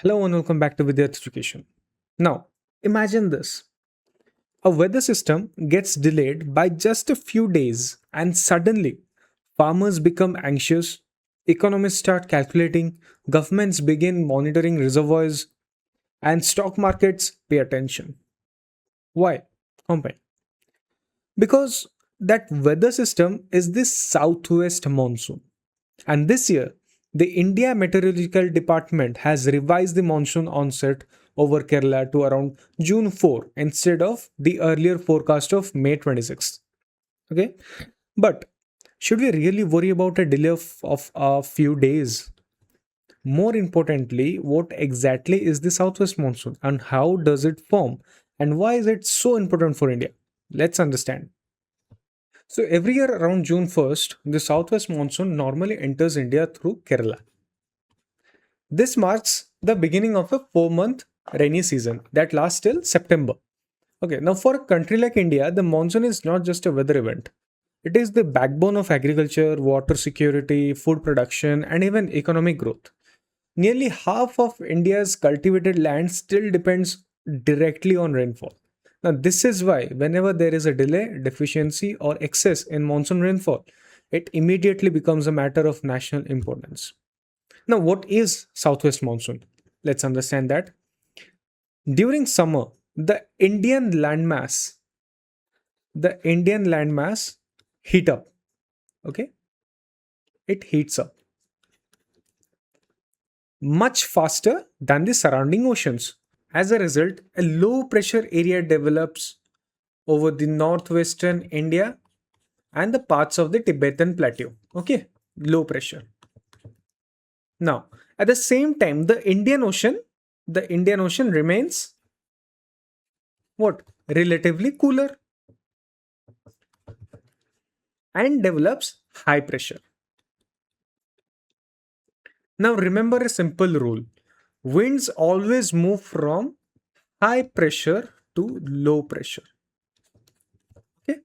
Hello and welcome back to Vidyarthee Education. Now, imagine this. A weather system gets delayed by just a few days and suddenly farmers become anxious, economists start calculating, governments begin monitoring reservoirs, and stock markets pay attention. Why? Company. Because that weather system is the Southwest Monsoon. And this year, the India Meteorological Department has revised the monsoon onset over Kerala to around June 4 instead of the earlier forecast of May 26th. Okay, but should we really worry about a delay of a few days? More importantly, what exactly is the Southwest monsoon and how does it form and why is it so important for India? Let's understand. So every year around June 1st, the Southwest monsoon normally enters India through Kerala. This marks the beginning of a 4 month rainy season that lasts till September. Okay, now for a country like India, the monsoon is not just a weather event. It is the backbone of agriculture, water security, food production, and even economic growth. Nearly half of India's cultivated land still depends directly on rainfall. Now, this is why whenever there is a delay, deficiency, or excess in monsoon rainfall, it immediately becomes a matter of national importance. Now, what is Southwest monsoon? Let's understand that. During summer, the Indian landmass heat up. Okay, it heats up much faster than the surrounding oceans. As a result, a low pressure area develops over the northwestern India and the parts of the Tibetan plateau. Okay, low pressure. Now, at the same time, the Indian Ocean remains what? Relatively cooler and develops high pressure. Now, remember a simple rule. Winds always move from high pressure to low pressure. Okay.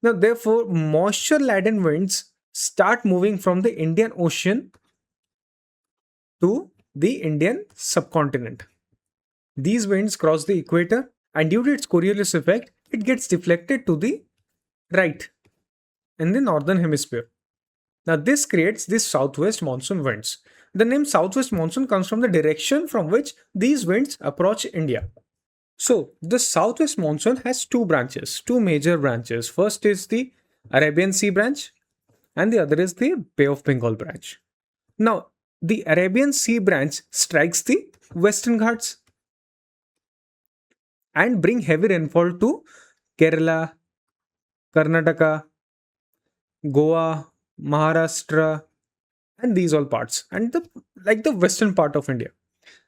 Now, therefore, moisture laden winds start moving from the Indian Ocean to the Indian subcontinent. These winds cross the equator, and due to its Coriolis effect, it gets deflected to the right in the northern hemisphere. Now, this creates the southwest monsoon winds. The name southwest monsoon comes from the direction from which these winds approach India. So, the southwest monsoon has two branches, two major branches. First is the Arabian Sea branch, and the other is the Bay of Bengal branch. Now, the Arabian Sea branch strikes the Western Ghats and bring heavy rainfall to Kerala, Karnataka, Goa, Maharashtra, and these all parts, and the western part of India.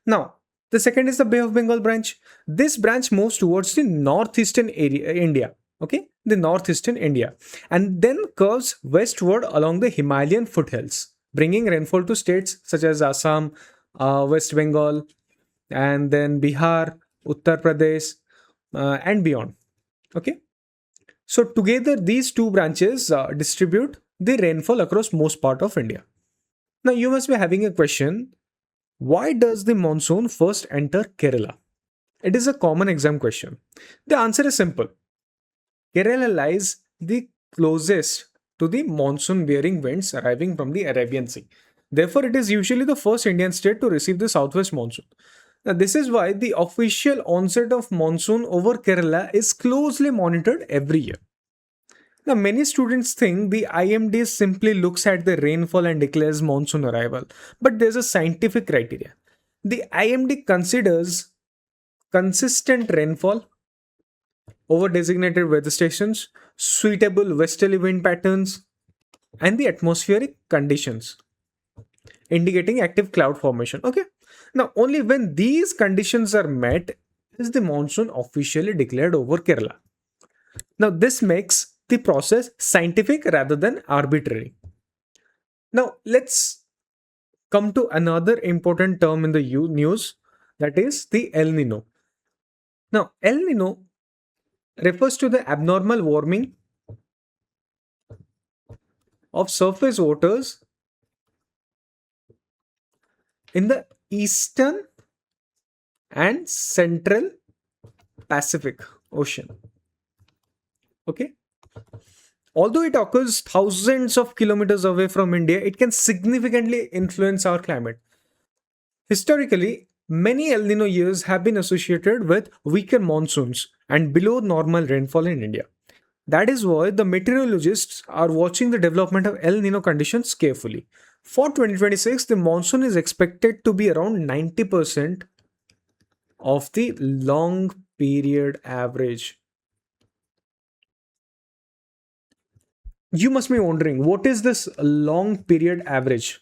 Now, the second is the Bay of Bengal branch. This branch moves towards the northeastern area, India. Okay, the northeastern India, and then curves westward along the Himalayan foothills, bringing rainfall to states such as Assam, West Bengal, and then Bihar, Uttar Pradesh, and beyond. Okay, so together these two branches distribute the rainfall across most part of India. Now you must be having a question. Why does the monsoon first enter Kerala? It is a common exam question. The answer is simple. Kerala lies the closest to the monsoon bearing winds arriving from the Arabian Sea. Therefore, it is usually the first Indian state to receive the southwest monsoon. Now, this is why the official onset of monsoon over Kerala is closely monitored every year. Now, many students think the IMD simply looks at the rainfall and declares monsoon arrival, but there's a scientific criteria. The IMD considers consistent rainfall over designated weather stations, suitable westerly wind patterns, and the atmospheric conditions, indicating active cloud formation. Okay. Now, only when these conditions are met is the monsoon officially declared over Kerala. Now, this makes the process scientific rather than arbitrary. Now, let's come to another important term in the news, that is the El Nino. Now, El Nino refers to the abnormal warming of surface waters in the eastern and Central Pacific Ocean. Okay. Although it occurs thousands of kilometers away from India, it can significantly influence our climate. Historically, many El Nino years have been associated with weaker monsoons and below normal rainfall in India. That is why the meteorologists are watching the development of El Nino conditions carefully. For 2026, the monsoon is expected to be around 90% of the long period average. You must be wondering, what is this long period average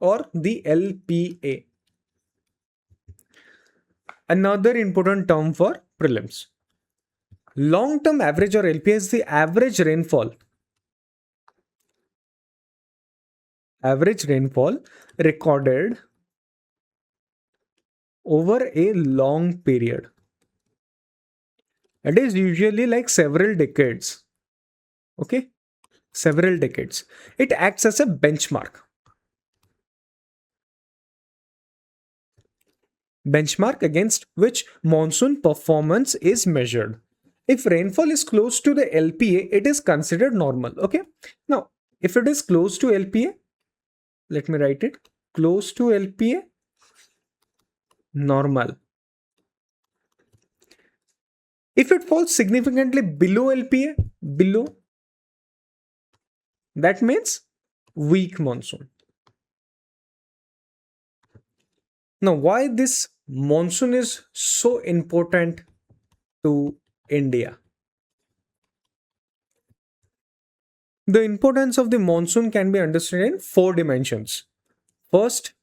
or the LPA? Another important term for prelims. Long term average or LPA is the average rainfall recorded over a long period. It is usually like several decades. Okay, several decades. It acts as a benchmark. Benchmark against which monsoon performance is measured. If rainfall is close to the LPA, it is considered normal. Okay. Now, if it is close to LPA, let me write it. Close to LPA, normal. If it falls significantly below LPA, below, that means weak monsoon. Now, why this monsoon is so important to India? The importance of the monsoon can be understood in 4 dimensions. First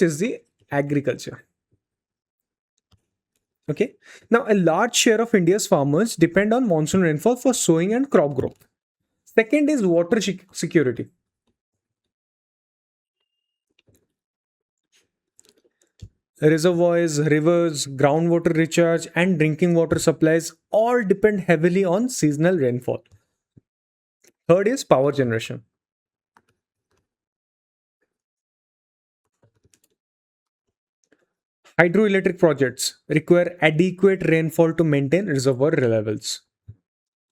is the agriculture. Okay. Now, a large share of India's farmers depend on monsoon rainfall for sowing and crop growth. Second is water security. Reservoirs, rivers, groundwater recharge, and drinking water supplies all depend heavily on seasonal rainfall. Third is power generation. Hydroelectric projects require adequate rainfall to maintain reservoir levels.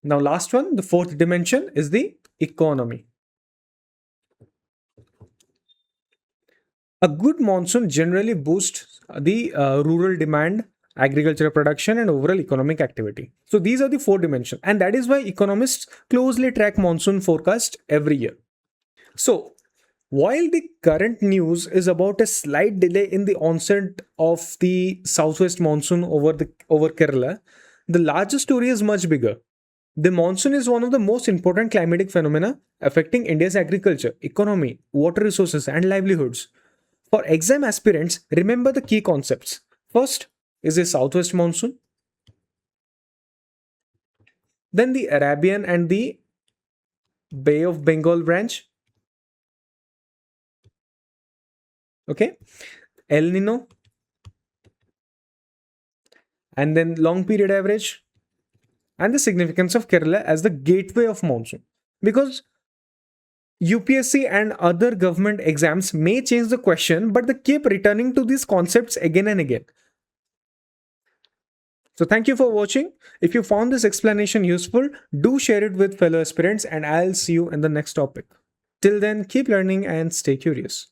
Now, last one, the fourth dimension is the economy. A good monsoon generally boosts the rural demand, agricultural production, and overall economic activity. So, these are the 4 dimensions, and that is why economists closely track monsoon forecast every year. So, while the current news is about a slight delay in the onset of the Southwest Monsoon over Kerala, the larger story is much bigger. The monsoon is one of the most important climatic phenomena affecting India's agriculture, economy, water resources, and livelihoods. For exam aspirants, remember the key concepts. First is the Southwest Monsoon, then the Arabian and the Bay of Bengal branch. Okay, El Nino, and then long period average, and the significance of Kerala as the gateway of monsoon. Because UPSC and other government exams may change the question, but they keep returning to these concepts again and again. So thank you for watching. If you found this explanation useful, do share it with fellow aspirants, and I'll see you in the next topic. Till then, keep learning and stay curious.